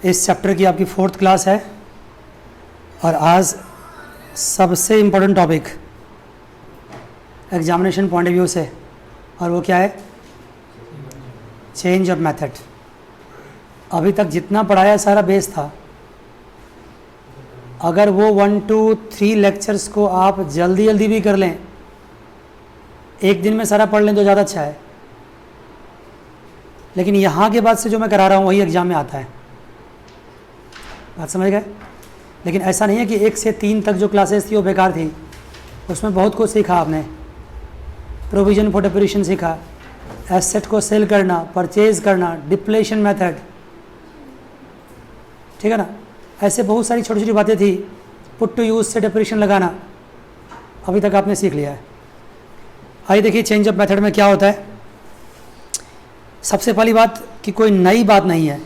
इस चैप्टर की आपकी 4th क्लास है और आज सबसे important topic examination point of view से, और वो क्या है? Change of method. अभी तक जितना पढ़ाया सारा बेस था, अगर वो 1 2 3 लेक्चर्स को आप जल्दी जल्दी भी कर लें, एक दिन में सारा पढ़ लें तो ज़्यादा अच्छा है। लेकिन यहाँ के बाद से जो मैं करा रहा हूँ वही एग्ज़ाम में आता है। बात समझ गए? लेकिन ऐसा नहीं है कि 1 से 3 तक जो क्लासेस थी वो बेकार थी, उसमें बहुत कुछ सीखा आपने। प्रोविजन फॉर डेप्रिसिएशन सीखा, एसेट को सेल करना, परचेज करना, डिप्लेशन मेथड, ठीक है ना। ऐसे बहुत सारी छोटी छोटी बातें थी। पुट टू यूज़ से डेप्रिसिएशन लगाना अभी तक आपने सीख लिया है। आइए देखिए चेंज ऑफ मेथड में क्या होता है। सबसे पहली बात कि कोई नई बात नहीं है,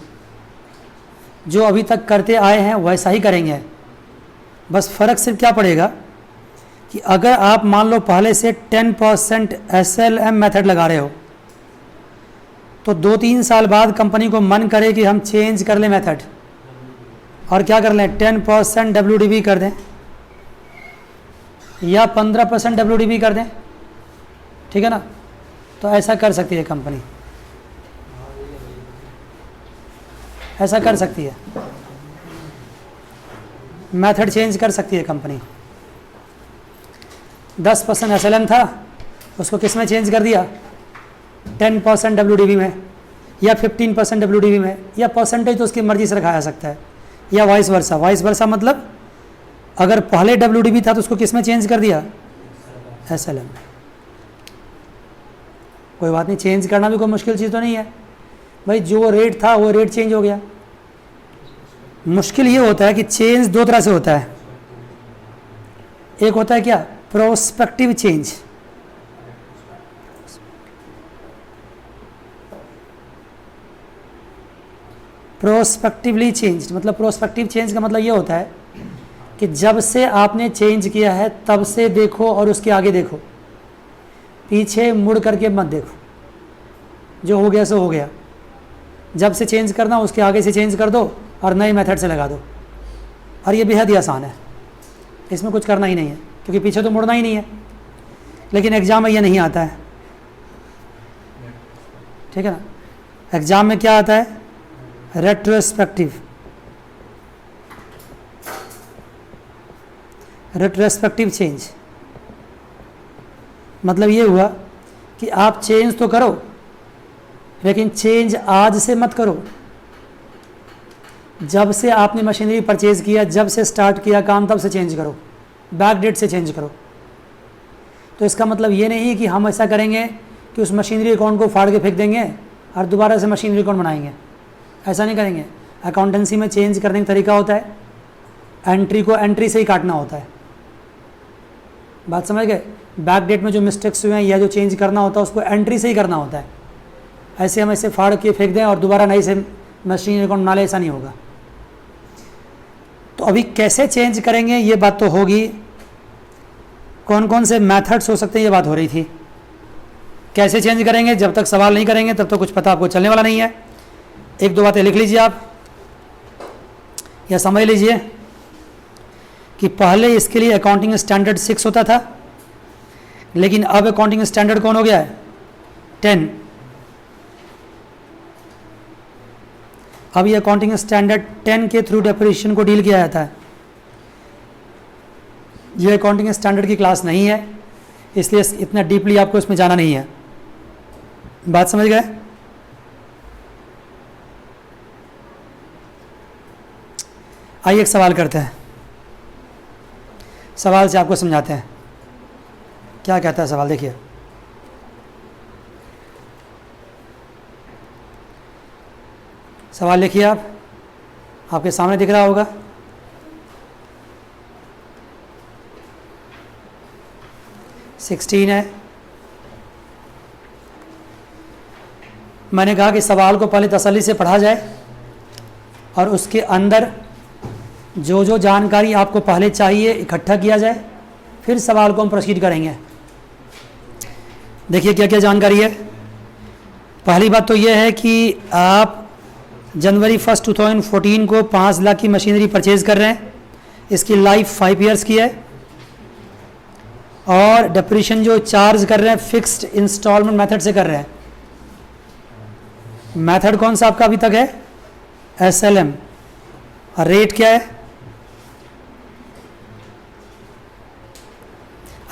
जो अभी तक करते आए हैं वैसा ही करेंगे। बस फ़र्क सिर्फ क्या पड़ेगा कि अगर आप मान लो पहले से 10% SLM मेथड लगा रहे हो, तो 2-3 साल बाद कंपनी को मन करे कि हम चेंज कर लें मेथड और क्या कर लें, 10% WDV कर दें या 15% WDV कर दें, ठीक है ना। तो ऐसा कर सकती है कंपनी, ऐसा कर सकती है, मेथड चेंज कर सकती है कंपनी। 10% SLM था, उसको किस में चेंज कर दिया, 10% WDV में या 15% WDV में, या परसेंटेज तो उसकी मर्जी से रखा जा सकता है, या वाइस वर्सा। वाइस वर्सा मतलब अगर पहले WDV था तो उसको किस में चेंज कर दिया, SLM में। कोई बात नहीं, चेंज करना भी कोई मुश्किल चीज़ तो नहीं है भाई। जो रेट था वो रेट चेंज हो गया। मुश्किल ये होता है कि चेंज 2 तरह से होता है। एक होता है क्या, प्रोस्पेक्टिव चेंज। प्रोस्पेक्टिवली चेंज मतलब, प्रोस्पेक्टिव चेंज का मतलब ये होता है कि जब से आपने चेंज किया है तब से देखो और उसके आगे देखो, पीछे मुड़ करके मत देखो। जो हो गया सो हो गया। जब से चेंज करना उसके आगे से चेंज कर दो और नए मेथड से लगा दो। और ये बेहद ही आसान है, इसमें कुछ करना ही नहीं है, क्योंकि पीछे तो मुड़ना ही नहीं है। लेकिन एग्ज़ाम में ये नहीं आता है, ठीक है ना। एग्ज़ाम में क्या आता है, रेट्रोस्पेक्टिव। रेट्रोस्पेक्टिव चेंज मतलब ये हुआ कि आप चेंज तो करो, लेकिन चेंज आज से मत करो। जब से आपने मशीनरी परचेज किया, जब से स्टार्ट किया काम, तब से चेंज करो, बैक डेट से चेंज करो। तो इसका मतलब ये नहीं कि हम ऐसा करेंगे कि उस मशीनरी अकाउंट को फाड़ के फेंक देंगे और दोबारा से मशीनरी अकाउंट बनाएंगे। ऐसा नहीं करेंगे। अकाउंटेंसी में चेंज करने का तरीका होता है, एंट्री को एंट्री से ही काटना होता है। बात समझ गए? बैक डेट में जो मिस्टेक्स हुए हैं या जो चेंज करना होता है उसको एंट्री से ही करना होता है। ऐसे हम ऐसे फाड़ के फेंक दें और दोबारा नई से मशीन अकाउंट बना ले, ऐसा नहीं होगा। तो अभी कैसे चेंज करेंगे ये बात तो होगी, कौन कौन से मेथड्स हो सकते हैं ये बात हो रही थी। कैसे चेंज करेंगे, जब तक सवाल नहीं करेंगे तब तो कुछ पता आपको चलने वाला नहीं है। 1-2 बातें लिख लीजिए आप, या समझ लीजिए कि पहले इसके लिए अकाउंटिंग स्टैंडर्ड 6 होता था, लेकिन अब अकाउंटिंग स्टैंडर्ड कौन हो गया है, 10। अब ये अकाउंटिंग स्टैंडर्ड 10 के थ्रू डेप्रिसिएशन को डील किया जाता है। ये अकाउंटिंग स्टैंडर्ड की क्लास नहीं है, इसलिए इतना डीपली आपको इसमें जाना नहीं है। बात समझ गए? आइए एक सवाल करते हैं, सवाल से आपको समझाते हैं क्या कहता है सवाल। देखिए, सवाल लिखिए आप, आपके सामने दिख रहा होगा। है। मैंने कहा कि सवाल को पहले तसल्ली से पढ़ा जाए और उसके अंदर जो जो जानकारी आपको पहले चाहिए इकट्ठा किया जाए, फिर सवाल को हम प्रोसीड करेंगे। देखिए क्या क्या जानकारी है। पहली बात तो यह है कि आप जनवरी 1 2014 को 5 लाख की मशीनरी परचेज कर रहे हैं, इसकी लाइफ 5 ईयर्स की है, और डिप्रिशिएशन जो चार्ज कर रहे हैं फिक्स्ड इंस्टॉलमेंट मेथड से कर रहे हैं। मेथड कौन सा आपका अभी तक है? SLM। और रेट क्या है?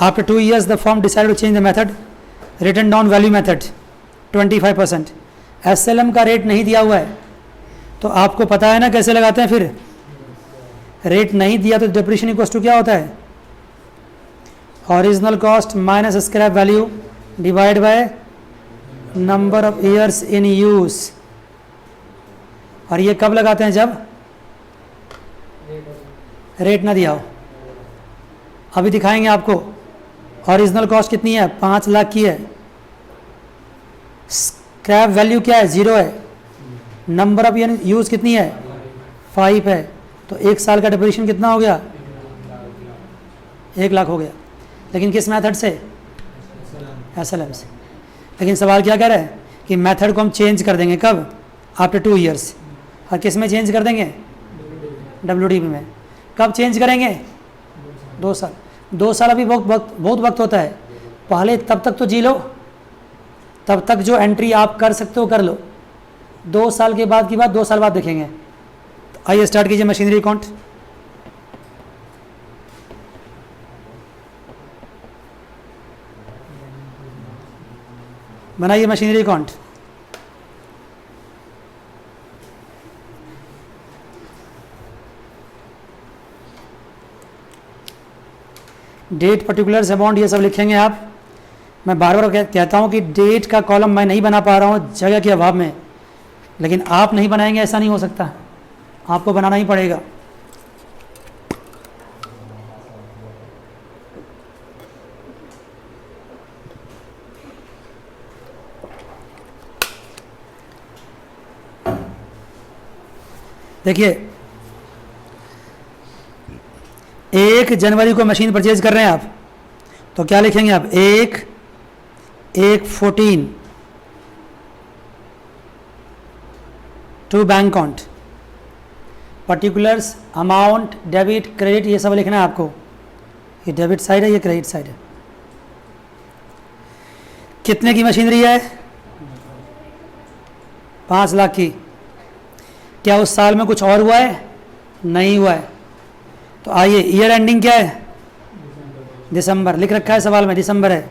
After 2 years the firm decide to change the method, written down value method 25%। SLM का रेट नहीं दिया हुआ है, तो आपको पता है ना कैसे लगाते हैं। फिर रेट नहीं दिया तो डिप्रिशिएशन इक्वल टू क्या होता है? Original cost minus scrap value divide by number of years in use. और ये कब लगाते हैं? जब रेट ना दिया हो। अभी दिखाएंगे आपको। ओरिजिनल कॉस्ट कितनी है? 5 लाख की है। स्क्रैप वैल्यू क्या है? 0 है। नंबर ऑफ ईयर यूज कितनी है? 5 है। तो 1 साल का डिप्रिशिएशन कितना हो गया? 1 लाख हो गया। लेकिन किस मेथड से? SLM से। लेकिन सवाल क्या कह रहा है कि मेथड को हम चेंज कर देंगे। कब? After 2 years। और किस में चेंज कर देंगे? WDP में। कब चेंज करेंगे? 2 साल। 2 साल अभी बहुत वक्त होता है। पहले तब तक तो जी लो, तब तक जो एंट्री आप कर सकते हो कर लो। 2 साल के बाद की बात 2 साल बाद देखेंगे। तो आइए स्टार्ट कीजिए मशीनरी अकाउंट। बनाइए machinery account. Date, particulars, amount, ये सब लिखेंगे आप। मैं बार बार कहता हूँ कि डेट का कॉलम मैं नहीं बना पा रहा हूँ जगह के अभाव में, लेकिन आप नहीं बनाएंगे ऐसा नहीं हो सकता, आपको बनाना ही पड़ेगा। देखिए 1 जनवरी को मशीन परचेज कर रहे हैं आप, तो क्या लिखेंगे आप? 1/14 to bank account, particulars, amount, debit, credit, ये सब लिखना है आपको। ये डेबिट साइड है, ये क्रेडिट साइड है। कितने की मशीनरी है? 5 लाख की। क्या उस साल में कुछ और हुआ है? नहीं हुआ है। तो आइए, ईयर एंडिंग क्या है? दिसंबर। लिख रखा है सवाल में, दिसंबर है।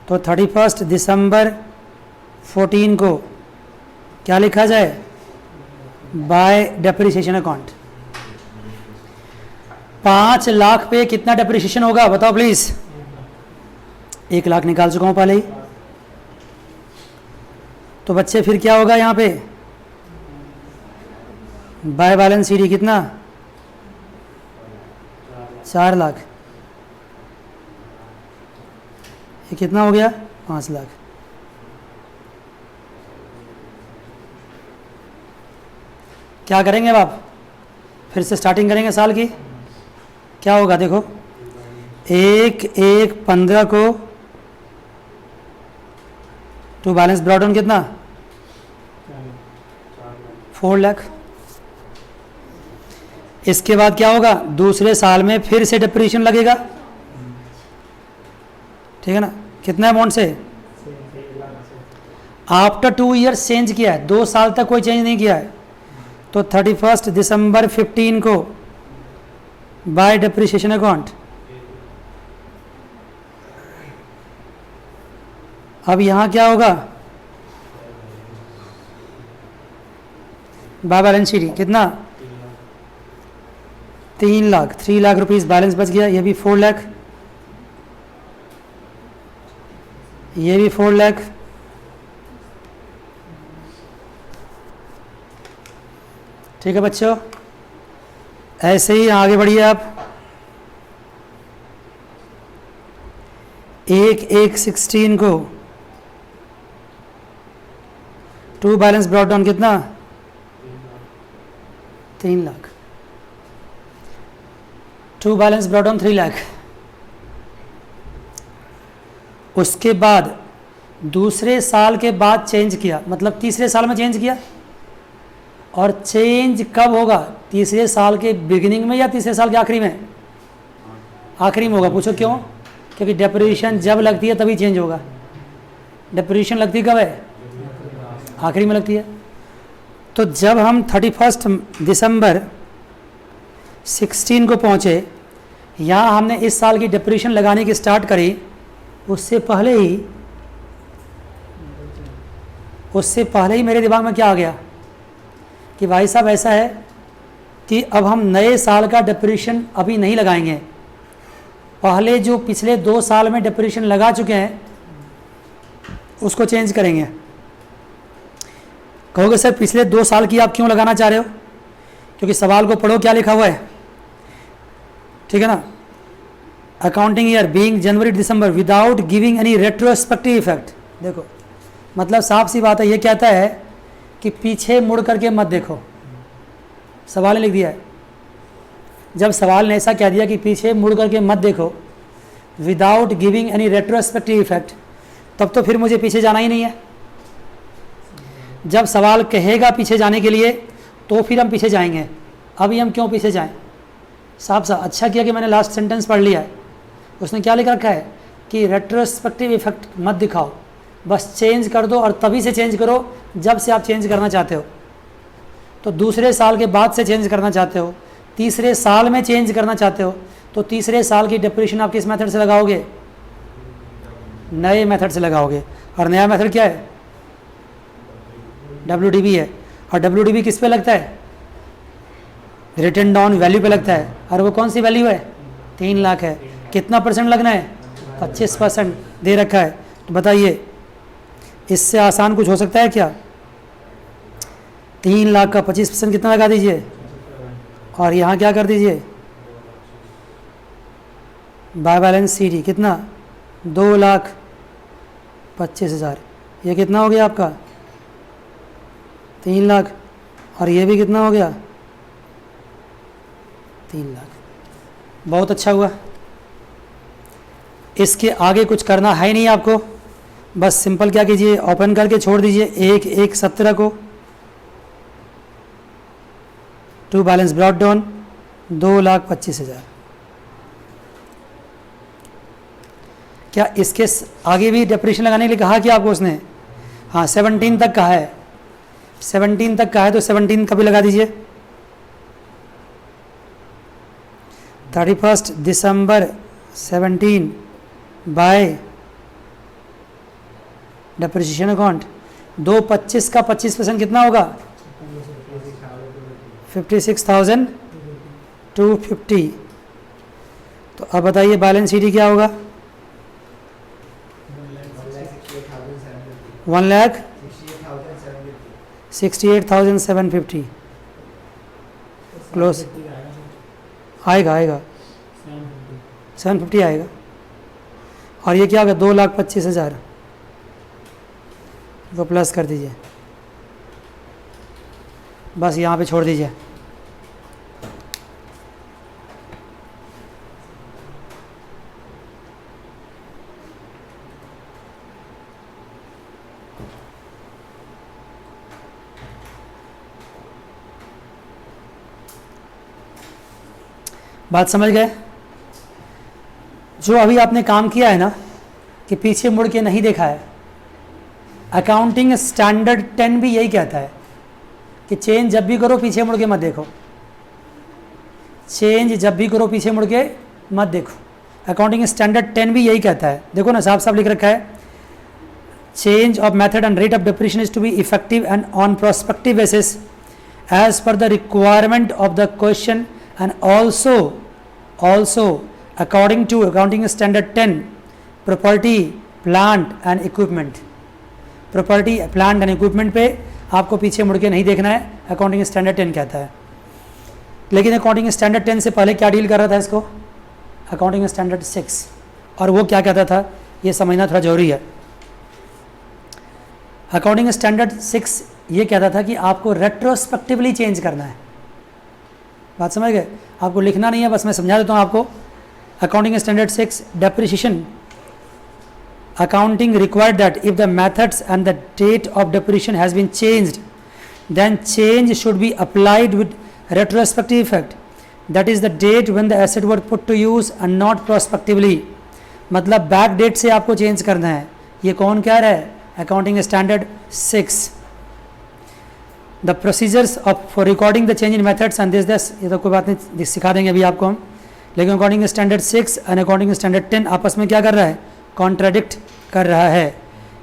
तो 31 दिसंबर 14 को क्या लिखा जाए? Bye depreciation account. 5 लाख पे कितना डेप्रिसिएशन होगा बताओ प्लीज? 1 लाख निकाल चुका हूं पहले ही। तो बच्चे फिर क्या होगा यहाँ पे? बाय बैलेंस शीट कितना? 4 लाख। ये कितना हो गया? 5 लाख। क्या करेंगे अब आप? फिर से स्टार्टिंग करेंगे साल की। क्या होगा देखो, 1/1/15 को टू बैलेंस ब्रॉट डाउन कितना? 4 लाख। इसके बाद क्या होगा? दूसरे साल में फिर से डिप्रिसिएशन लगेगा, ठीक है ना? कितना अमाउंट से? आफ्टर 2 years चेंज किया है, 2 साल तक कोई चेंज नहीं किया है। तो 31 दिसंबर 15 को बाय डिप्रिसिएशन अकाउंट। अब यहां क्या होगा? बाय बैलेंस शीट कितना? 3 लाख। 3 लाख रुपीस बैलेंस बच गया। ये भी 4 लाख, ये भी 4 लाख। ठीक है बच्चों, ऐसे ही आगे बढ़िए आप। 1/1/16 को टू बैलेंस ब्रॉट डाउन कितना? 3 lakh. To balance brought down 3 lakh. उसके बाद दूसरे साल के बाद चेंज किया, मतलब तीसरे साल में चेंज किया, और चेंज कब होगा, तीसरे साल के बिगिनिंग में या तीसरे साल के आखिरी में? आखिरी में होगा। पूछो क्यों? क्योंकि डेप्रिसिएशन जब लगती है तभी चेंज होगा। डेप्रिसिएशन लगती कब है? आखिरी में लगती है। तो जब हम 31 दिसंबर 16 को पहुँचे, यहाँ हमने इस साल की डेप्रिसिएशन लगाने की स्टार्ट करी, उससे पहले ही मेरे दिमाग में क्या आ गया कि भाई साहब ऐसा है कि अब हम नए साल का डेप्रिसिएशन अभी नहीं लगाएंगे, पहले जो पिछले 2 साल में डेप्रिसिएशन लगा चुके हैं उसको चेंज करेंगे। कहोगे सर पिछले 2 साल की आप क्यों लगाना चाह रहे हो? क्योंकि सवाल को पढ़ो क्या लिखा हुआ है, ठीक है ना। Accounting year being January December without giving any retrospective effect. देखो मतलब साफ सी बात है, ये कहता है कि पीछे मुड़ करके मत देखो। सवाल ने लिख दिया है, जब सवाल ने ऐसा कह दिया कि पीछे मुड़ करके मत देखो without giving any retrospective effect, तब तो फिर मुझे पीछे जाना ही नहीं है। जब सवाल कहेगा पीछे जाने के लिए तो फिर हम पीछे जाएंगे, अभी हम क्यों पीछे जाएं? साफ अच्छा किया कि मैंने लास्ट सेंटेंस पढ़ लिया है। उसने क्या लिख रखा है कि रेट्रोस्पेक्टिव इफेक्ट मत दिखाओ, बस चेंज कर दो और तभी से चेंज करो जब से आप चेंज करना चाहते हो। तो दूसरे साल के बाद से चेंज करना चाहते हो, तीसरे साल में चेंज करना चाहते हो, तो तीसरे साल की डेप्रिसिएशन आप किस मेथड से लगाओगे? नए मेथड से लगाओगे। और नया मेथड क्या है? WDV है। और WDV किस पे लगता है? रिटन डाउन वैल्यू पे लगता है। और वो कौन सी वैल्यू है? 3 लाख है। कितना परसेंट लगना है? 25% दे रखा है। तो बताइए इससे आसान कुछ हो सकता है क्या? 3 लाख का 25% कितना लगा दीजिए और यहाँ क्या कर दीजिए, बाय बैलेंस CD कितना? 2,25,000। ये कितना हो गया आपका? 3 लाख। और ये भी कितना हो गया? 3 लाख। बहुत अच्छा हुआ। इसके आगे कुछ करना है नहीं आपको, बस सिंपल क्या कीजिए, ओपन करके छोड़ दीजिए 1/1/17 को। To balance brought down 2,25,000। क्या इसके आगे भी डेप्रिसिएशन लगाने के लिए कहा कि आपको उसने? हाँ 17 तक कहा है। 17 तक का है तो 17 का भी लगा दीजिए। 31 दिसंबर 17 बाय डेप्रिसिएशन अकाउंट। 2/25 का 25% कितना होगा? 56,250। तो अब बताइए बैलेंस CD क्या होगा? 1,68,750। क्लोज आएगा 750 आएगा। और ये क्या होगा? 2,25,000 को प्लस कर दीजिए, बस यहाँ पे छोड़ दीजिए। बात समझ गए? जो अभी आपने काम किया है ना कि पीछे मुड़ के नहीं देखा है, अकाउंटिंग स्टैंडर्ड 10 भी यही कहता है कि चेंज जब भी करो पीछे मुड़ के मत देखो। चेंज जब भी करो पीछे मुड़ के मत देखो। अकाउंटिंग स्टैंडर्ड 10 भी यही कहता है। देखो ना साफ साफ लिख रखा है, change of method and rate of depreciation is to be effective and on prospective basis as per the requirement of the question and also according to accounting standard 10 property plant and equipment. Property plant and equipment पे आपको पीछे मुड़ के नहीं देखना है, accounting standard 10 कहता है। लेकिन अकाउंटिंग स्टैंडर्ड 10 से पहले क्या डील कर रहा था इसको? Accounting standard 6। और वो क्या कहता था ये समझना थोड़ा जरूरी है। अकाउंटिंग स्टैंडर्ड 6 ये कहता था कि आपको रेट्रोस्पेक्टिवली चेंज करना है। बात समझ गए? आपको लिखना नहीं है, बस मैं समझा देता हूँ आपको। Accounting standard 6 depreciation accounting required that if the methods and the date of depreciation has been changed then change should be applied with retrospective effect, that is the date when the asset were put to use and not prospectively. मतलब back date से आपको change करना है. ये कौन कह रहा है? Accounting standard 6. The procedures of for recording the change in methods and this ये तो कोई बात नहीं, सिखा देंगे अभी आपको हम. लेकिन accounting standard 6 and accounting standard 10 आपस में क्या कर रहा है? कॉन्ट्राडिक्ट कर रहा है.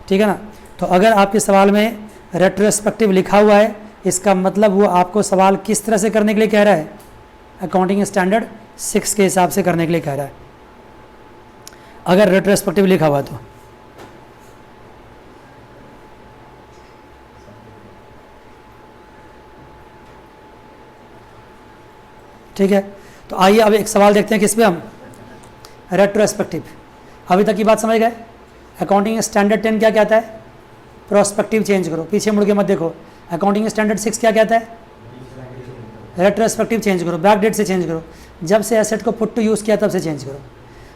ठीक है ना. तो अगर आपके सवाल में रेट्रोस्पेक्टिव लिखा हुआ है, इसका मतलब वो आपको सवाल किस तरह से करने के लिए कह रहा है? अकाउंटिंग स्टैंडर्ड 6 के हिसाब से करने के लिए कह रहा है, अगर रेट्रोस्पेक्टिव लिखा हुआ तो. ठीक है. तो आइए अब एक सवाल देखते हैं किस पे हम, रेट्रोस्पेक्टिव. अभी तक की बात समझ गए? अकाउंटिंग स्टैंडर्ड 10 क्या कहता है? प्रोस्पेक्टिव चेंज करो. पीछे मुड़ के मत देखो. अकाउंटिंग स्टैंडर्ड 6 क्या कहता है? रेट्रोस्पेक्टिव चेंज करो, बैक डेट से चेंज करो, जब से एसेट को पुट टू यूज़ किया तब से चेंज करो.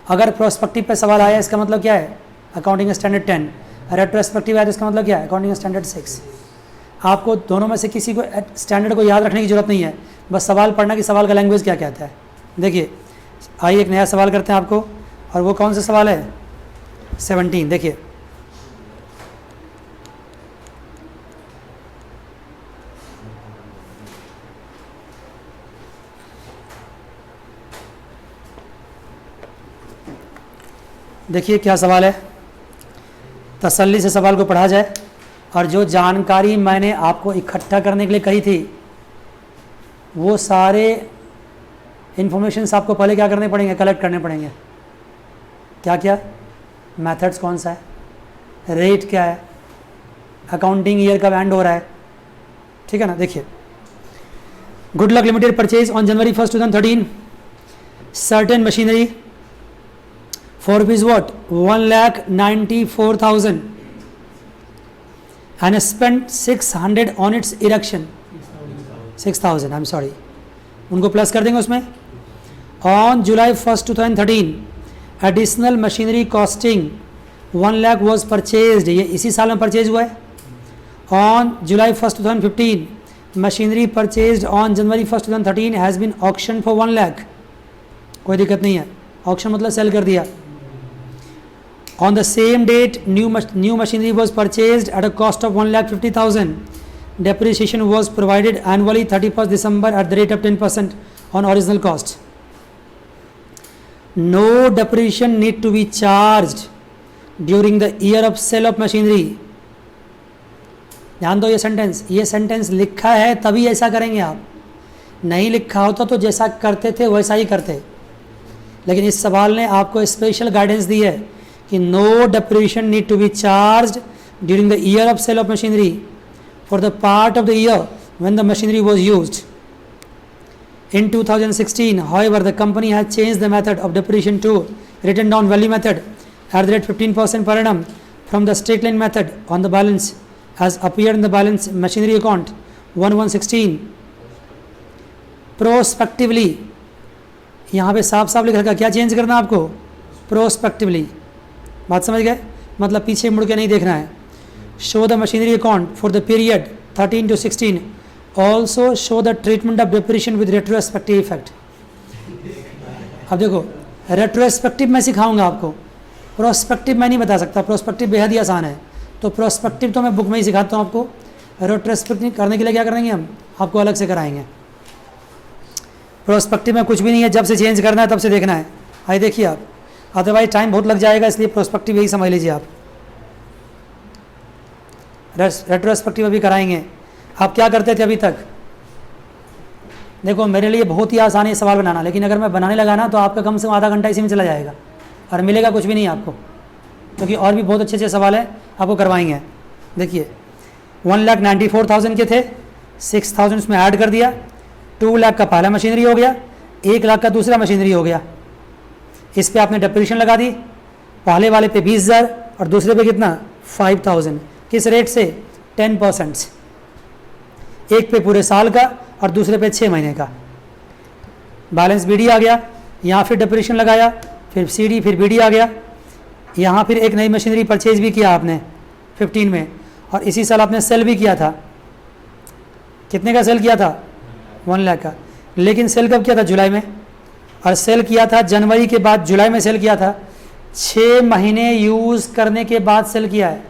अगर प्रोस्पेक्टिव पे सवाल आया इसका मतलब क्या है? Accounting standard 10. रेट्रोस्पेक्टिव आया तो इसका मतलब क्या है? Accounting standard 6. आपको दोनों में से किसी को स्टैंडर्ड को याद रखने की जरूरत नहीं है, बस सवाल पढ़ना कि सवाल का लैंग्वेज क्या कहता है. देखिए आइए एक नया सवाल करते हैं आपको, और वो कौन सा सवाल है? 17. देखिए देखिए क्या सवाल है. तसल्ली से सवाल को पढ़ा जाए, और जो जानकारी मैंने आपको इकट्ठा करने के लिए कही थी वो सारे इन्फॉर्मेशंस आपको पहले क्या करने पड़ेंगे? कलेक्ट करने पड़ेंगे. क्या क्या? मेथड्स कौन सा है, रेट क्या है, अकाउंटिंग ईयर कब एंड हो रहा है. ठीक है ना. देखिए good luck limited purchase on January 1, 2013 certain machinery for rupees what? 1,94,000 and spent 600 on its erection. 6,000 I'm sorry, उनको प्लस कर देंगे उसमें. On July 1, 2013 additional machinery costing 1 lakh was purchased. ये इसी साल में परचेज हुआ है. On July 1, 2015 machinery purchased on January 1, 2013 has been auctioned for 1 lakh. कोई दिक्कत नहीं है, ऑक्शन मतलब सेल कर दिया. On the same date, new machinery was purchased at a cost of 1,50,000. Depreciation was provided annually 31st December at the rate of 10% on original cost. No depreciation need to be charged during the year of sale of machinery. ध्यान दो ये sentence लिखा है तभी ऐसा करेंगे आप, नहीं लिखा होता तो जैसा करते थे वैसा ही करते. लेकिन इस सवाल ने आपको स्पेशल गाइडेंस दी है कि no depreciation need to be charge during the year of sale of machinery for the part of the year when the machinery was used. In 2016, however, the company has changed the method of depreciation to written down value method at the rate 15% per annum from the straight line method on the balance as appeared in the balance machinery account 1116. Prospectively, यहाँ पे साफ साफ लिखा, क्या change करना है आपको? Prospectively. बात समझ गए? मतलब पीछे मुड़ के नहीं देखना है. Show the machinery account for the period 13 to 16. Also show the treatment of depreciation with retrospective effect. अब देखो रेट्रोस्पेक्टिव मैं सिखाऊंगा आपको, प्रोस्पेक्टिव मैं नहीं बता सकता. प्रोस्पेक्टिव बेहद ही आसान है, तो प्रोस्पेक्टिव तो मैं बुक में ही सिखाता हूँ आपको. रेट्रोस्पेक्टिव करने के लिए क्या करेंगे हम, आपको अलग से कराएंगे. प्रोस्पेक्टिव में कुछ भी नहीं है, जब से चेंज करना है तब से देखना है. आइए देखिए आप, अदरवाइज टाइम बहुत लग जाएगा, इसलिए प्रोस्पेक्टिव यही समझ लीजिए आप. रेट्रोस्पेक्टिव अभी कराएंगे. आप क्या करते थे अभी तक? देखो मेरे लिए बहुत ही आसान है सवाल बनाना, लेकिन अगर मैं बनाने लगा ना तो आपका कम से कम आधा घंटा इसी में चला जाएगा और मिलेगा कुछ भी नहीं आपको, क्योंकि और भी बहुत अच्छे अच्छे सवाल हैं आपको करवाएंगे. देखिए 1,94,000 के थे, 6,000 उसमें ऐड कर दिया, 2 लाख का पहला मशीनरी हो गया, 1 लाख का दूसरा मशीनरी हो गया. इस पे आपने डेप्रिसिएशन लगा दी, पहले वाले पे 20,000 और दूसरे पे कितना 5,000. किस रेट से? 10%. एक पे पूरे साल का और दूसरे पे 6 महीने का. बैलेंस बीडी आ गया, यहाँ फिर डेप्रिसिएशन लगाया, फिर सीडी, फिर बीडी आ गया. यहाँ फिर एक नई मशीनरी परचेज भी किया आपने 15 में, और इसी साल आपने सेल भी किया था. कितने का सेल किया था? 1 लाख का। लेकिन सेल कब किया था? जुलाई में। और सेल किया था जनवरी के बाद, जुलाई में सेल किया था। 6 महीने यूज़ करने के बाद सेल किया है,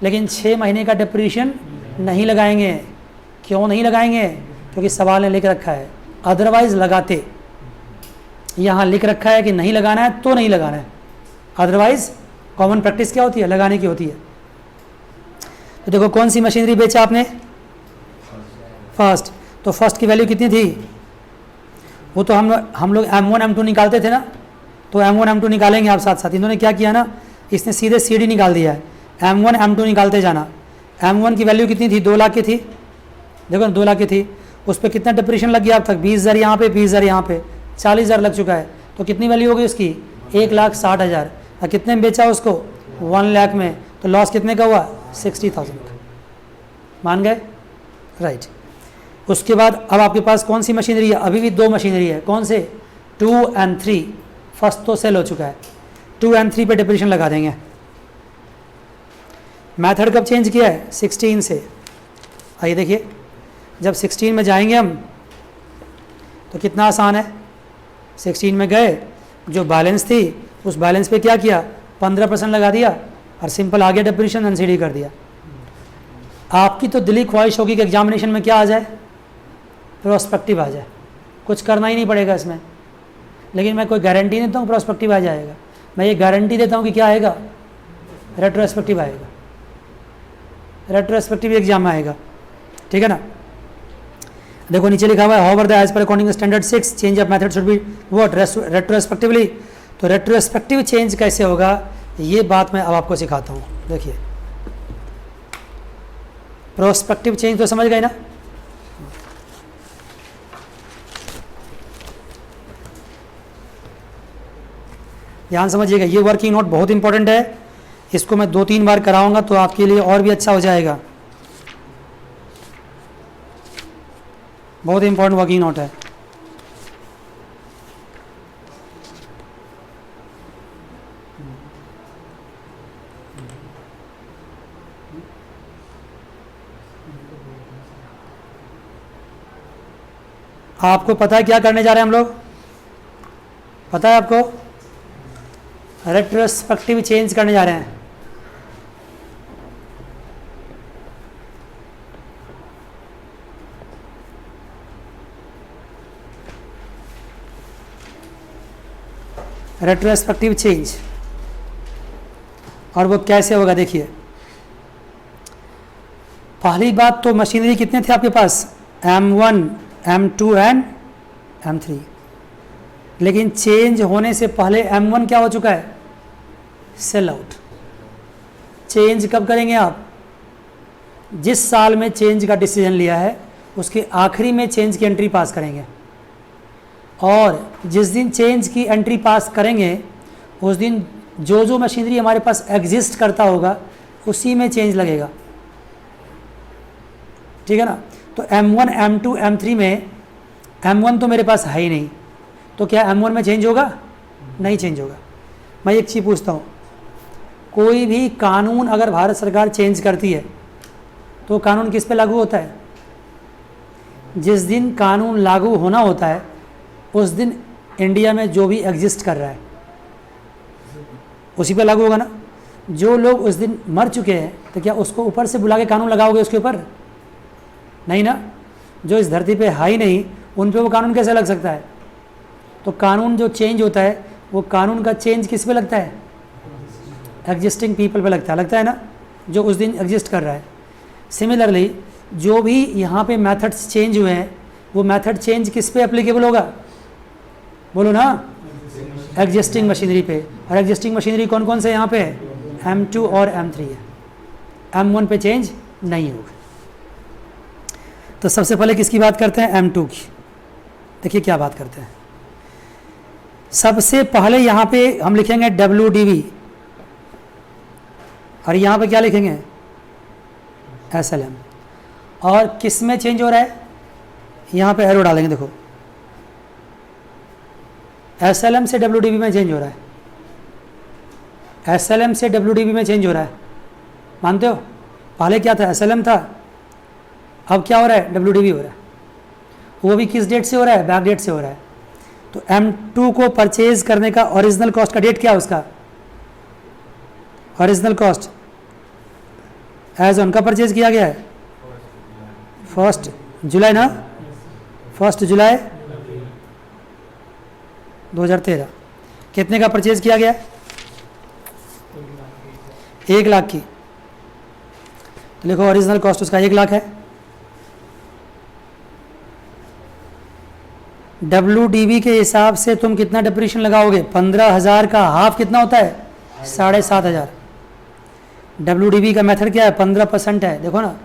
लेकिन 6 महीने का डिप्रीशिएशन नहीं लगाएंगे। क्यों नहीं लगाएंगे? क्योंकि सवाल ने लिख रखा है, अदरवाइज लगाते। यहाँ लिख रखा है कि नहीं लगाना है तो नहीं लगाना है, अदरवाइज कॉमन प्रैक्टिस क्या होती है? लगाने की होती है। तो देखो कौन सी मशीनरी बेचा आपने? फर्स्ट। तो फर्स्ट की वैल्यू कितनी थी? वो तो हम लोग M1 M2 निकालते थे ना, तो M1 M2 निकालेंगे आप साथ साथ। इन्होंने क्या किया ना, इसने सीधे CD निकाल दिया है। M1 M2 निकालते जाना। M1 की वैल्यू कितनी थी? 2 लाख की थी। देखो ना 2 लाख की थी, उस पर कितना डिप्रेशन लग गया अब तक? 20,000 यहाँ पे, 20,000 यहाँ पे, 40,000 लग चुका है। तो कितनी वैल्यू हो गई उसकी? 1,60,000। और कितने में बेचा उसको? 1 लाख में। तो लॉस कितने का हुआ? 60,000 का। मान गए? राइट। उसके बाद अब आपके पास कौन सी मशीनरी है? अभी भी 2 मशीनरी है। कौन से? 2 और 3। फर्स्ट तो सेल हो चुका है, 2 और 3 पे डिप्रेशन लगा देंगे। मेथड कब चेंज किया है? 16 से। आइए देखिए, जब 16 में जाएंगे हम तो कितना आसान है। 16 में गए, जो बैलेंस थी उस बैलेंस पे क्या किया? 15% लगा दिया और सिंपल आ गया डिप्रेशन, एनसीडी कर दिया। आपकी तो दिली ख्वाहिश होगी कि एग्जामिनेशन में क्या आ जाए? प्रोस्पेक्टिव आ जाए। कुछ करना ही नहीं पड़ेगा इसमें। लेकिन मैं कोई गारंटी नहीं देता हूँ प्रोस्पेक्टिव आ जाएगा, मैं ये गारंटी देता हूँ कि क्या आएगा? रेट्रोस्पेक्टिव आएगा। रेट्रोस्पेक्टिव एग्जाम में आएगा, ठीक है ना। देखो नीचे लिखा हुआ है, however the as per according standard 6 change of method should be what? Retrospectively. तो रेट्रोस्पेक्टिव चेंज कैसे होगा, ये बात मैं अब आपको सिखाता हूँ। देखिए, प्रोस्पेक्टिव चेंज तो समझ गए ना। ध्यान समझिएगा, ये वर्किंग नोट बहुत इंपॉर्टेंट है। इसको मैं 2-3 बार कराऊंगा तो आपके लिए और भी अच्छा हो जाएगा। बहुत इंपॉर्टेंट वर्किंग नोट है। आपको पता है क्या करने जा रहे हैं हम लोग? पता है आपको? रेट्रोस्पेक्टिव चेंज करने जा रहे हैं। रेट्रोस्पेक्टिव चेंज, और वो कैसे होगा? देखिए, पहली बात तो मशीनरी कितने थे आपके पास? M1 M2 and M3। लेकिन चेंज होने से पहले M1 क्या हो चुका है? Sell out. चेंज कब करेंगे आप? जिस साल में चेंज का डिसीजन लिया है उसके आखिरी में चेंज की एंट्री पास करेंगे, और जिस दिन चेंज की एंट्री पास करेंगे उस दिन जो जो मशीनरी हमारे पास एग्जिस्ट करता होगा उसी में चेंज लगेगा, ठीक है ना। तो M1 M2 M3 में M1 तो मेरे पास है ही नहीं, तो क्या M1 में चेंज होगा? नहीं चेंज होगा। मैं एक चीज़ पूछता हूँ, कोई भी कानून अगर भारत सरकार चेंज करती है तो कानून किस पे लागू होता है? जिस दिन कानून लागू होना होता है उस दिन इंडिया में जो भी एग्जिस्ट कर रहा है उसी पे लागू होगा ना। जो लोग उस दिन मर चुके हैं तो क्या उसको ऊपर से बुला के कानून लगाओगे उसके ऊपर? नहीं ना। जो इस धरती पे है ही नहीं उन पे वो कानून कैसे लग सकता है? तो कानून जो चेंज होता है वो कानून का चेंज किस पे लगता है? एग्जिस्टिंग पीपल पे लगता है ना, जो उस दिन एग्जिस्ट कर रहा है। सिमिलरली जो भी यहाँ पे मेथड्स चेंज हुए हैं वो मेथड चेंज किस पे एप्लीकेबल होगा? बोलो ना, एग्जिस्टिंग मशीनरी पे। और एग्जिस्टिंग मशीनरी कौन कौन से यहाँ पे है? M2 और M3 है। M1 पे चेंज नहीं होगा। तो सबसे पहले किसकी बात करते हैं? M2 की। देखिए क्या बात करते हैं। सबसे पहले यहाँ पे हम लिखेंगे WDV, और यहाँ पे क्या लिखेंगे? SLM। और किस में चेंज हो रहा है? यहाँ पे एरो डालेंगे। देखो SLM से WDV में चेंज हो रहा है, SLM से WDV में चेंज हो रहा है। मानते हो? पहले क्या था? SLM था, अब क्या हो रहा है, WDV हो रहा है, वो भी किस डेट से हो रहा है, बैक डेट से हो रहा है। तो M2 को परचेज करने का ओरिजिनल कॉस्ट का डेट क्या है उसका, ओरिजिनल कॉस्ट एज ऑन का परचेज किया गया है 1 जुलाई ना, 1 जुलाई 2013। कितने का परचेज किया गया, 1 लाख की। तो लिखो ओरिजिनल कॉस्ट उसका 1 लाख है। WDV के हिसाब से तुम कितना डिप्रीशिएशन लगाओगे, 15,000 का हाफ कितना होता है, 7,500। WDV का मेथड क्या है, 15% है, देखो ना,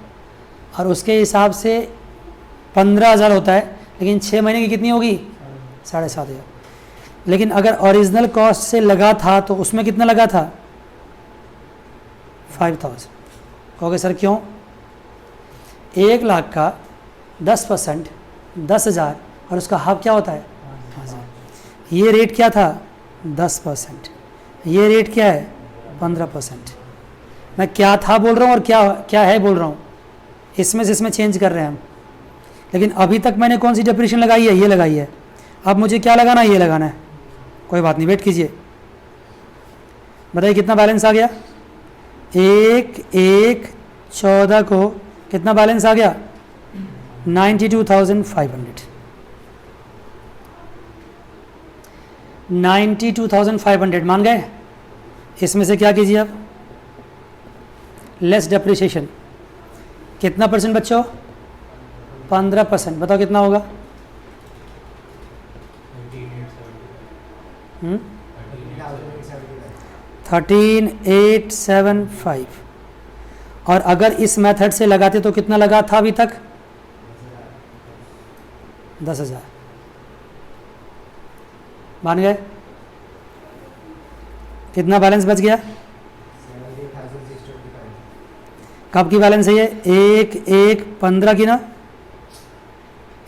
और उसके हिसाब से 15,000 होता है, लेकिन 6 महीने की कितनी होगी, 7,500। लेकिन अगर ओरिजिनल कॉस्ट से लगा था तो उसमें कितना लगा था, 5,000। कहोगे सर क्यों, 1 लाख का 10% 10,000 और उसका हाफ क्या होता है 5,000। ये रेट क्या था 10%, ये रेट क्या है 15%। मैं क्या था बोल रहा हूँ और क्या क्या है बोल रहा हूँ, इसमें से इसमें चेंज कर रहे हैं हम। लेकिन अभी तक मैंने कौन सी डिप्रीशिएशन लगाई है, ये लगाई है। अब मुझे क्या लगाना है, ये लगाना है। कोई बात नहीं, वेट कीजिए। बताइए कितना बैलेंस आ गया, 1/1/14 को कितना बैलेंस आ गया, 92,500। 92,500 मान गए। इसमें से क्या कीजिए आप, लेस डेप्रिसिएशन, कितना परसेंट बच्चों, 15%। बताओ कितना होगा, 13,875। और अगर इस मेथड से लगाते तो कितना लगा था अभी तक, 10,000। मान गए, कितना बैलेंस बच गया, कब की बैलेंस है ये, 1/1/15 की ना,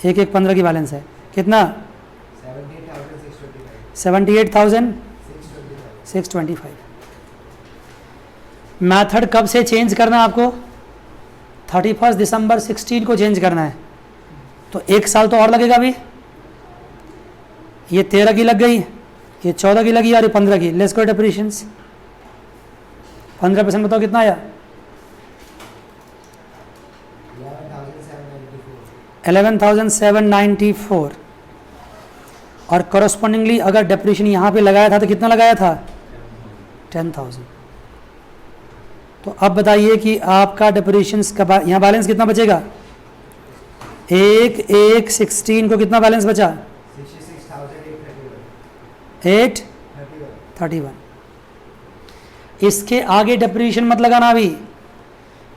1/1/15 की बैलेंस है। कितना, 78,625। मैथड कब से चेंज करना है आपको, 31 दिसंबर 16 को चेंज करना है। तो 1 साल तो और लगेगा अभी। ये 13 की लग गई, ये 14 की लगी और ये 15 की। लेट्स गो डेप्रिसिएशंस, 15% बताओ कितना आया, 11,794। और करस्पॉन्डिंगली अगर डेप्रिसिएशन यहाँ पे लगाया था तो कितना लगाया था, 10,000। तो अब बताइए कि आपका डेप्रिसिएशन का यहाँ बैलेंस कितना बचेगा, 1/1/16 को कितना बैलेंस बचा, 831। इसके आगे डेप्रिसिएशन मत लगाना अभी,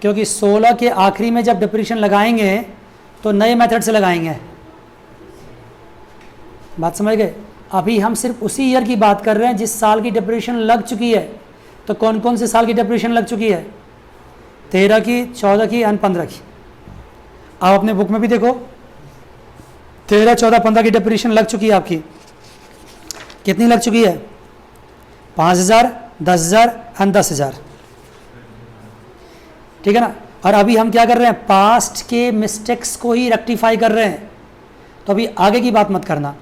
क्योंकि 16 के आखिरी में जब डेप्रिसिएशन लगाएंगे तो नए मेथड से लगाएंगे। बात समझ गए। अभी हम सिर्फ उसी ईयर की बात कर रहे हैं जिस साल की डेप्रिसिएशन लग चुकी है। तो कौन कौन से साल की डेप्रिसिएशन लग चुकी है, 13 की, 14 की एंड 15 की। आप अपने बुक में भी देखो, 13, 14, 15 की डेप्रिसिएशन लग चुकी है आपकी। कितनी लग चुकी है, 5,000, 10,000 एंड 10,000, ठीक है ना। और अभी हम क्या कर रहे हैं, पास्ट के मिस्टेक्स को ही रेक्टिफाई कर रहे हैं। तो अभी आगे की बात मत करना,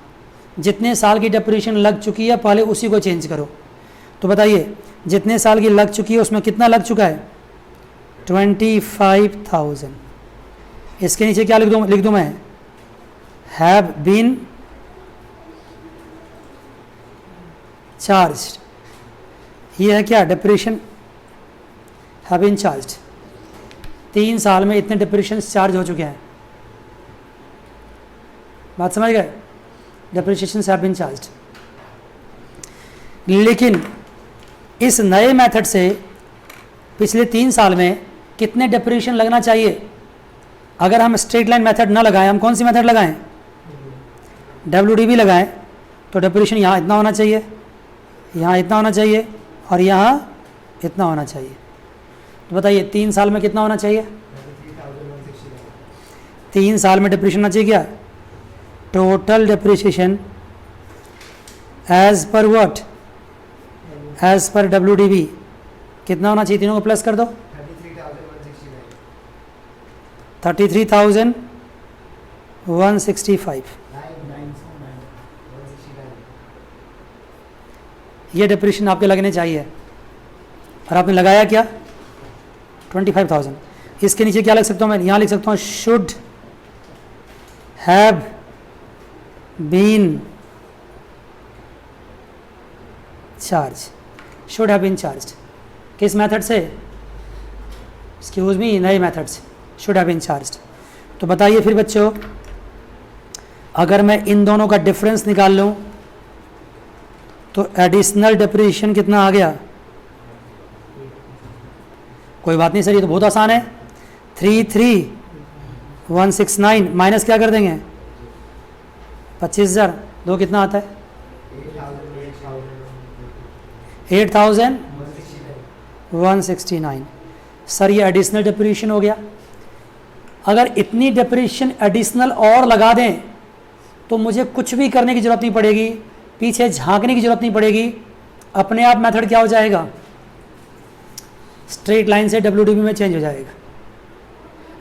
जितने साल की डेप्रिसिएशन लग चुकी है पहले उसी को चेंज करो। तो बताइए जितने साल की लग चुकी है उसमें कितना लग चुका है, 25,000। इसके नीचे क्या लिख दूं मैं, हैव बीन चार्ज्ड। ये है क्या, डेप्रिसिएशन हैव बीन चार्ज्ड। 3 साल में इतने डेप्रिसिएशन चार्ज हो चुके हैं। बात समझ गए, डेप्रिसिएशन हैव बीन चार्ज्ड। लेकिन इस नए मेथड से पिछले 3 साल में कितने डेप्रिसिएशन लगना चाहिए। अगर हम स्ट्रेट लाइन मेथड ना लगाएं, हम कौन सी मेथड लगाएं, WDV लगाएं, तो डेप्रिसिएशन यहाँ इतना होना चाहिए, यहाँ इतना होना चाहिए और यहाँ इतना होना चाहिए। तो बताइए 3 साल में कितना होना चाहिए, 3 साल में डेप्रिसिएशन होना चाहिए क्या, total depreciation as per what, as per WDV कितना होना चाहिए, तीनों को प्लस कर दो, 33,165 ये डिप्रेशन आपके लगने चाहिए, और आपने लगाया क्या 25,000। इसके नीचे क्या लिख सकता हूँ मैं, यहाँ लिख सकता हूँ should have been charge, should have been charge. किस मेथड से, एक्सक्यूज मी, नए मेथड से, शुड हैव बीन चार्ज। तो बताइए फिर बच्चों, अगर मैं इन दोनों का डिफरेंस निकाल लूँ तो एडिशनल डिप्रेशन कितना आ गया, कोई बात नहीं सर, ये तो बहुत आसान है। 33,169 माइनस क्या कर देंगे 25,000, दो कितना आता है 8,169। सर ये एडिशनल डिप्रेशन हो गया। अगर इतनी डिप्रेशन एडिशनल और लगा दें तो मुझे कुछ भी करने की ज़रूरत नहीं पड़ेगी, पीछे झांकने की ज़रूरत नहीं पड़ेगी, अपने आप मेथड क्या हो जाएगा, स्ट्रेट लाइन से WDB में चेंज हो जाएगा।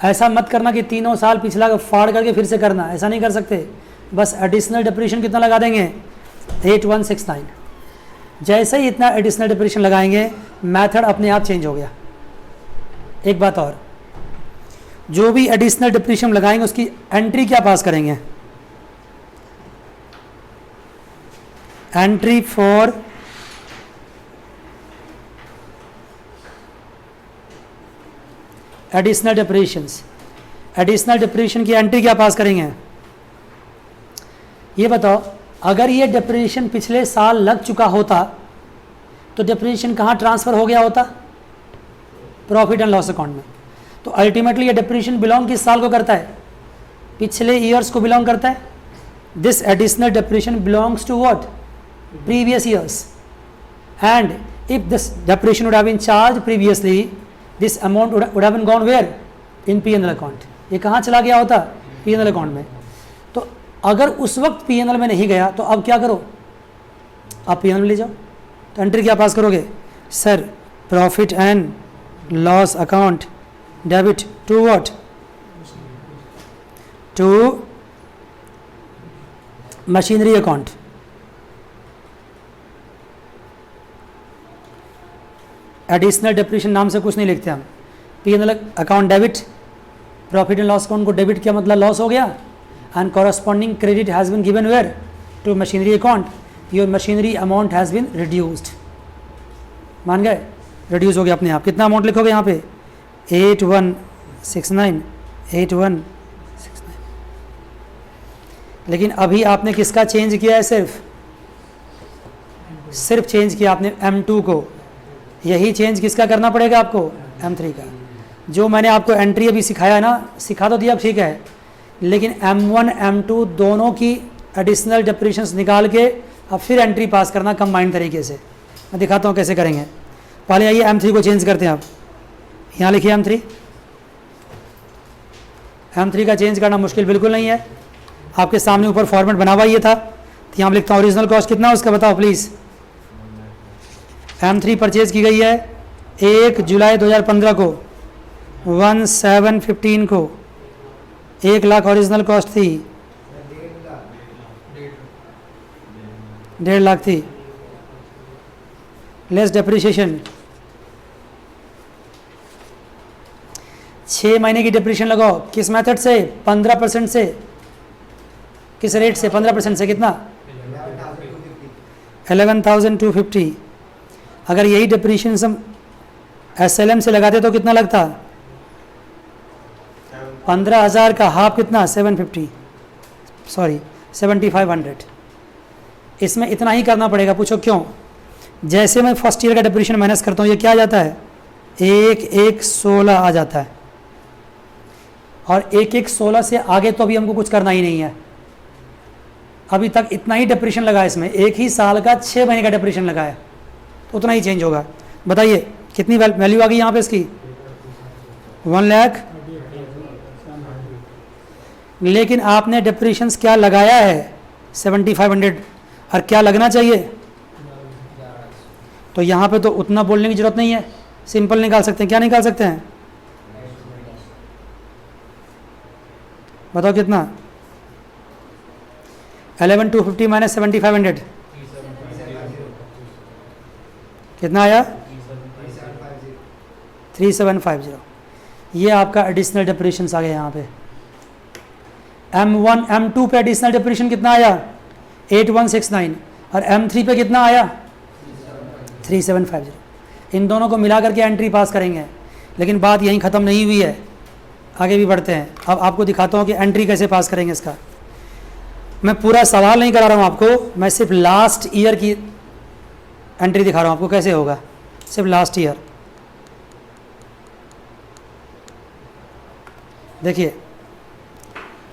ऐसा मत करना कि तीनों साल पिछला फाड़ करके फिर से करना, ऐसा नहीं कर सकते। बस एडिशनल डिप्रेशन कितना लगा देंगे 8169। जैसे ही इतना एडिशनल डिप्रेशन लगाएंगे मेथड अपने आप चेंज हो गया। एक बात और, जो भी एडिशनल डिप्रेशन लगाएंगे उसकी एंट्री क्या पास करेंगे, entry for additional depressions. Additional depression की एंट्री क्या पास करेंगे, ये बताओ। अगर ये डिप्रेशन पिछले साल लग चुका होता तो डिप्रेशन कहाँ ट्रांसफ़र हो गया होता, प्रॉफिट एंड लॉस अकाउंट में। तो अल्टीमेटली ये डिप्रेशन बिलोंग किस साल को करता है, पिछले ईयर्स को बिलोंग करता है। This additional depreciation belongs to what, previous years. And if this depreciation would have been charge previously, this amount would have been gone where, in P&L account. ये कहाँ चला गया होता, P&L अकाउंट में। तो अगर उस वक्त P&L में नहीं गया तो अब क्या करो, आप P&L में ले जाओ। तो एंट्री क्या पास करोगे, sir profit and loss account debit to what, to machinery account. Additional depreciation नाम से कुछ नहीं लिखते हम। P&L account debit, profit and loss account को डेबिट किया मतलब लॉस हो गया, and corresponding credit has been given where, to machinery account. Your machinery amount has been reduced, मान गए, रिड्यूस हो गया अपने आप। कितना अमाउंट लिखोगे यहाँ पे 8169, 8169। लेकिन अभी आपने किसका चेंज किया है, सिर्फ चेंज किया आपने M2 को। यही चेंज किसका करना पड़ेगा आपको, M3 का। जो मैंने आपको एंट्री अभी सिखाया ना, सिखा तो दिया अब ठीक है, लेकिन M1 M2 दोनों की एडिशनल डिप्रेशंस निकाल के अब फिर एंट्री पास करना कंबाइंड तरीके से। मैं दिखाता हूँ कैसे करेंगे। पहले आइए M3 को चेंज करते हैं। आप यहाँ लिखिए M3 का चेंज करना मुश्किल बिल्कुल नहीं है, आपके सामने ऊपर फॉर्मेट बना हुआ ये था। तो यहाँ लिखता हूँ ओरिजिनल कॉस्ट कितना उसका बताओ प्लीज़। M3 परचेज की गई है 1 जुलाई 2015 को 1715 को, 1 लाख ओरिजिनल कॉस्ट थी, 1.5 लाख थी, लेस डेप्रिसिएशन। 6 महीने की डिप्रेशन लगाओ, किस मेथड से, 15% से, किस रेट से, 15% से, कितना 11,250। अगर यही डिप्रेशन हम SLM से लगाते तो कितना लगता, 15,000 का हाफ कितना 750, सॉरी 7,500। इसमें इतना ही करना पड़ेगा। पूछो क्यों, जैसे मैं फर्स्ट ईयर का डिप्रेशन माइनस करता हूँ ये क्या आ जाता है 1,116 आ जाता है, और 1,116 से आगे तो अभी हमको कुछ करना ही नहीं है। अभी तक इतना ही डिप्रेशन लगा है, इसमें एक ही साल का 6 महीने का डिप्रेशन लगा है, तो उतना ही चेंज होगा। बताइए कितनी वैल्यू आ गई यहाँ पे इसकी 1 लाख। लेकिन आपने डिप्रेशंस क्या लगाया है 7,500, और क्या लगना चाहिए, तो यहाँ पे तो उतना बोलने की जरूरत नहीं है, सिंपल निकाल सकते हैं। क्या निकाल सकते हैं, बताओ कितना? 11,250 माइनस 7,500 कितना आया? 3,750। ये आपका एडिशनल डिप्रेशन आ गया यहाँ पे। M1 M2 पे एडिशनल डिप्रेशन कितना आया? 8,169 और M3 पे कितना आया? 3,750। इन दोनों को मिला करके एंट्री पास करेंगे, लेकिन बात यहीं ख़त्म नहीं हुई है, आगे भी बढ़ते हैं। अब आपको दिखाता हूँ कि एंट्री कैसे पास करेंगे इसका। मैं पूरा सवाल नहीं करा रहा हूँ आपको, मैं सिर्फ लास्ट ईयर की एंट्री दिखा रहा हूँ आपको कैसे होगा, सिर्फ लास्ट ईयर। देखिए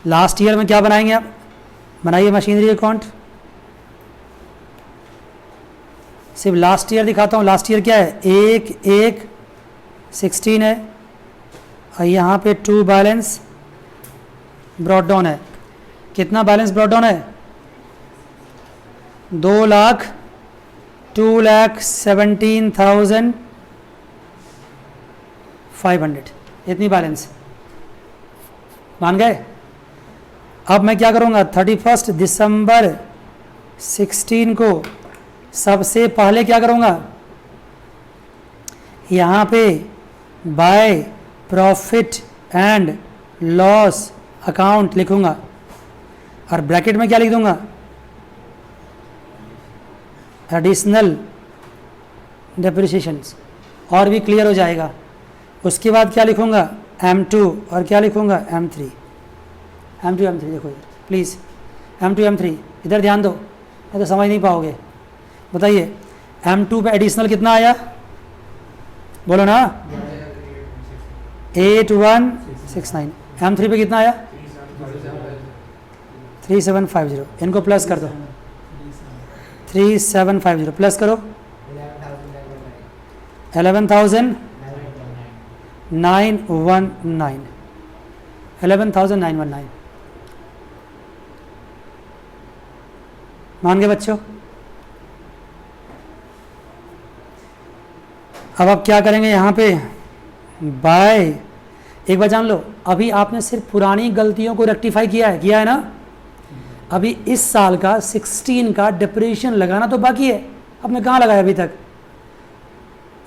लास्ट ईयर में क्या बनाएंगे आप? बनाइए मशीनरी अकाउंट। सिर्फ लास्ट ईयर दिखाता हूँ। लास्ट ईयर क्या है? 1/1/16 है और यहाँ पे 2 बैलेंस ब्रॉट डाउन है। कितना बैलेंस ब्रॉट डाउन है? 2,17,500 इतनी बैलेंस। मान गए? अब मैं क्या करूँगा? 31 दिसंबर 16 को सबसे पहले क्या करूँगा? यहाँ पे by profit and loss account लिखूँगा और ब्रैकेट में क्या लिख दूँगा? एडिशनल डेप्रिसिएशंस, और भी क्लियर हो जाएगा। उसके बाद क्या लिखूँगा? M2 और क्या लिखूँगा? M3। देखो इधर प्लीज़, M2 M3 इधर ध्यान दो, नहीं तो समझ नहीं पाओगे। बताइए M2 पे एडिशनल कितना आया? बोलो ना। 8,169। M3 पे कितना आया? 3,750। इनको प्लस कर दो। 3,750 प्लस करो 11,919। 11,919 मान गए बच्चों? अब आप क्या करेंगे यहाँ पे? बाय, एक बार जान लो, अभी आपने सिर्फ पुरानी गलतियों को रेक्टिफाई किया है ना। अभी इस साल का 16 का डिप्रेशन लगाना तो बाकी है। आपने कहाँ लगाया अभी तक?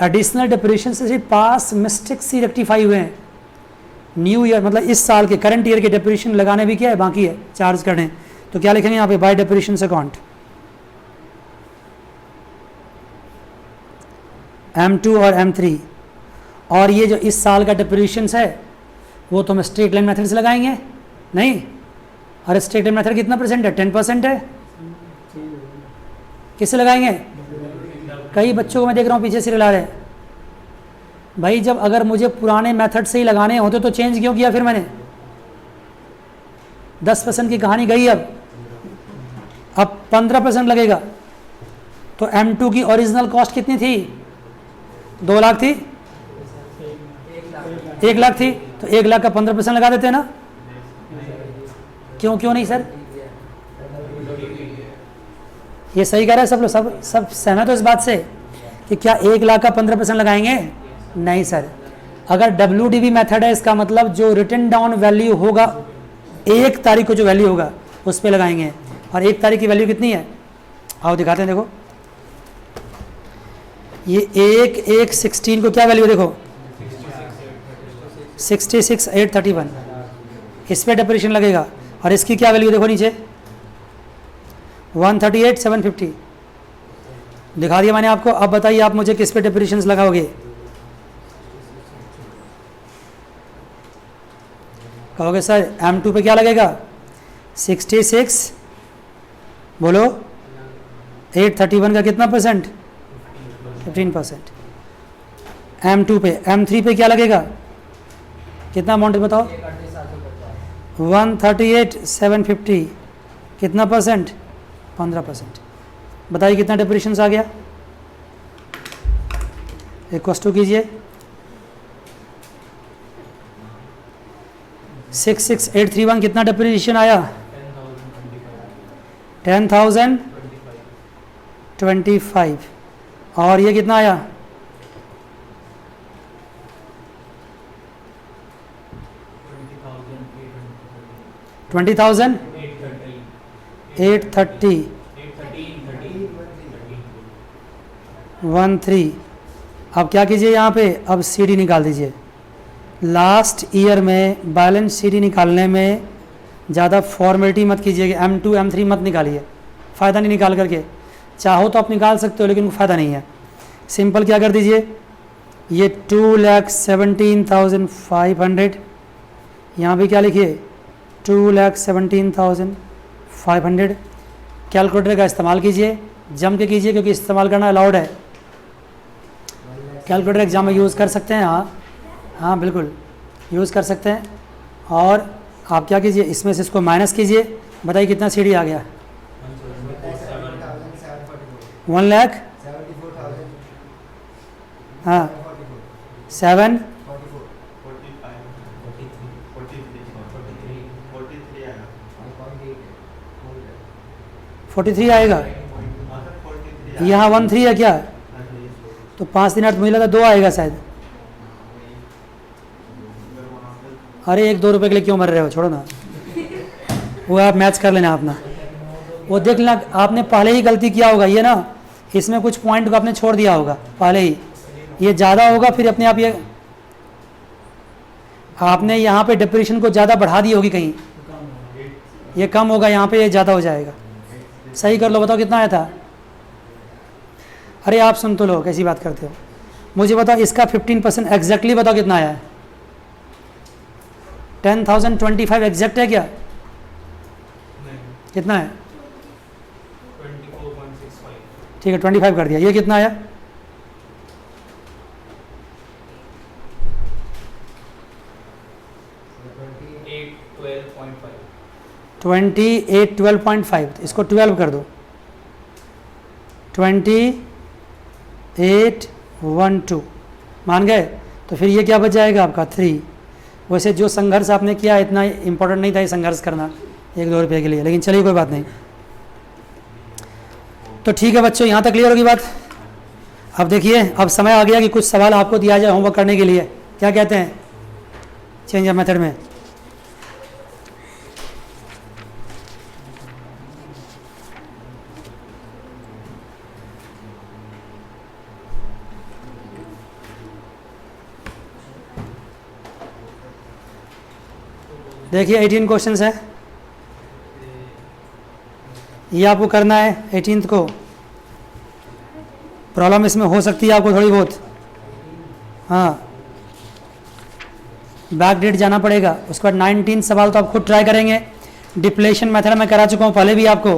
एडिशनल डिप्रेशन से सिर्फ पास मिस्टेक्स ही रेक्टिफाई हुए हैं। न्यू ईयर मतलब इस साल के करंट ईयर के डिप्रेशन लगाने भी क्या है? बाकी है, चार्ज करने। तो क्या लिखेंगे यहाँ पे? बाय डिप्रेशन अकाउंट M2 और M3। और ये जो इस साल का डिप्रेशन है वो तो हम स्ट्रेट लाइन मेथड से लगाएंगे नहीं। और स्ट्रेट लाइन मेथड कितना परसेंट है? 10% है। किससे लगाएंगे? कई बच्चों को मैं देख रहा हूँ पीछे से हिला रहे हैं। भाई जब अगर मुझे पुराने मेथड से ही लगाने होते तो चेंज क्यों किया फिर मैंने? 10% की कहानी गई। अब 15% लगेगा। तो M2 की ओरिजिनल कॉस्ट कितनी थी? 2 लाख थी? 1 लाख थी। तो 1 लाख का 15% लगा देते हैं ना। क्यों नहीं सर? ये सही कह रहा है सब लोग, सब सहमत हो इस बात से कि क्या 1 लाख का 15% लगाएंगे? नहीं सर। अगर WDV मेथड है इसका मतलब जो रिटन डाउन वैल्यू होगा 1 तारीख को जो वैल्यू होगा उस पर लगाएंगे। और 1 तारीख की वैल्यू कितनी है? आओ दिखाते हैं। देखो ये 1/1/16 को क्या वैल्यू देखो? 66,831। इस पर डिप्रेशन लगेगा। और इसकी क्या वैल्यू देखो नीचे? 138,750 दिखा दिया मैंने आपको। अब बताइए आप मुझे किस पे डिप्रेशन लगाओगे? कहोगे सर M2 पे क्या लगेगा? 66 बोलो 831 का कितना परसेंट? 15%। M2 पे, M3 पे क्या लगेगा? कितना अमाउंट बताओ? 138,750 कितना परसेंट? 15%। बताइए कितना डिप्रेशन आ गया? इक्वल कीजिए 66,831 कितना डिप्रेशन आया? 10,025। और ये कितना आया? 20,831 20,000 830 13। अब क्या कीजिए यहाँ पे, अब CD निकाल दीजिए। लास्ट ईयर में बैलेंस CD निकालने में ज़्यादा फॉर्मेलिटी मत कीजिएगा, M2 M3 मत निकालिए, फ़ायदा नहीं निकाल करके। चाहो तो आप निकाल सकते हो लेकिन फ़ायदा नहीं है। सिंपल क्या कर दीजिए, ये 2,17,500, यहाँ भी क्या लिखिए 2,17,500। कैलकुलेटर का इस्तेमाल कीजिए, जम के कीजिए क्योंकि इस्तेमाल करना अलाउड है। कैलकुलेटर एग्जाम में यूज़ कर सकते हैं, हाँ बिल्कुल यूज़ कर सकते हैं। और आप क्या कीजिए, इसमें से इसको माइनस कीजिए, बताइए कितना CD आ गया। 1,00,000, हाँ 7 43 आएगा। यहाँ 13 है क्या, तो 5 दिन 8 मुझे लगा 2 आएगा शायद। अरे 1-2 रुपये के लिए क्यों मर रहे हो, छोड़ो ना, वो आप मैच कर लेना अपना, वो देख लेना। आपने पहले ही गलती किया होगा, ये ना इसमें कुछ पॉइंट को आपने छोड़ दिया होगा पहले ही, ये ज़्यादा होगा फिर अपने आप, ये आपने यहाँ पे डिप्रेशन को ज़्यादा बढ़ा दी होगी कहीं, ये कम होगा यहाँ पे, ये ज़्यादा हो जाएगा। सही कर लो, बताओ कितना आया था। अरे आप सुन तो लो, कैसी बात करते हो, मुझे बताओ इसका 15% एग्जैक्टली बताओ कितना आया है। 10,025 एग्जैक्ट है क्या, कितना है, 24.65। ठीक है 25 कर दिया। ये कितना आया, 2812.5। इसको 12 कर दो, 2812 मान गए। तो फिर ये क्या बच जाएगा आपका 3। वैसे जो संघर्ष आपने किया इतना इम्पोर्टेंट नहीं था ये संघर्ष करना 1-2 रुपये के लिए, लेकिन चलिए कोई बात नहीं। तो ठीक है बच्चों, यहाँ तक क्लियर होगी बात। अब देखिए, अब समय आ गया कि कुछ सवाल आपको दिया जाए होमवर्क करने के लिए। क्या कहते हैं चेंज ऑफ मेथड में। देखिए 18 क्वेश्चंस है, ये आपको करना है 18th को। प्रॉब्लम इसमें हो सकती है आपको थोड़ी बहुत, हाँ बैक डेट जाना पड़ेगा। उसके बाद 19 सवाल तो आप खुद ट्राई करेंगे। डिप्लेशन मेथड मैं करा चुका हूँ पहले भी आपको,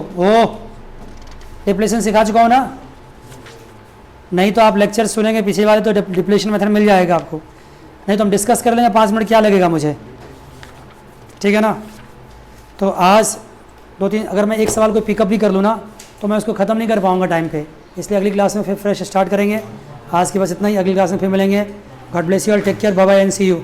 डिप्लेशन सिखा चुका हूँ ना, नहीं तो आप लेक्चर सुनेंगे पीछे वाले तो डिप्लेशन मेथड मिल जाएगा आपको, नहीं तो हम डिस्कस कर लेंगे 5 मिनट, क्या लगेगा मुझे, ठीक है ना। तो आज 2-3 अगर मैं एक सवाल को पिकअप भी कर लूँ ना तो मैं उसको ख़त्म नहीं कर पाऊँगा टाइम पे, इसलिए अगली क्लास में फिर फ्रेश स्टार्ट करेंगे। आज के बस इतना ही, अगली क्लास में फिर मिलेंगे। God bless you all, take care, bye bye and see you.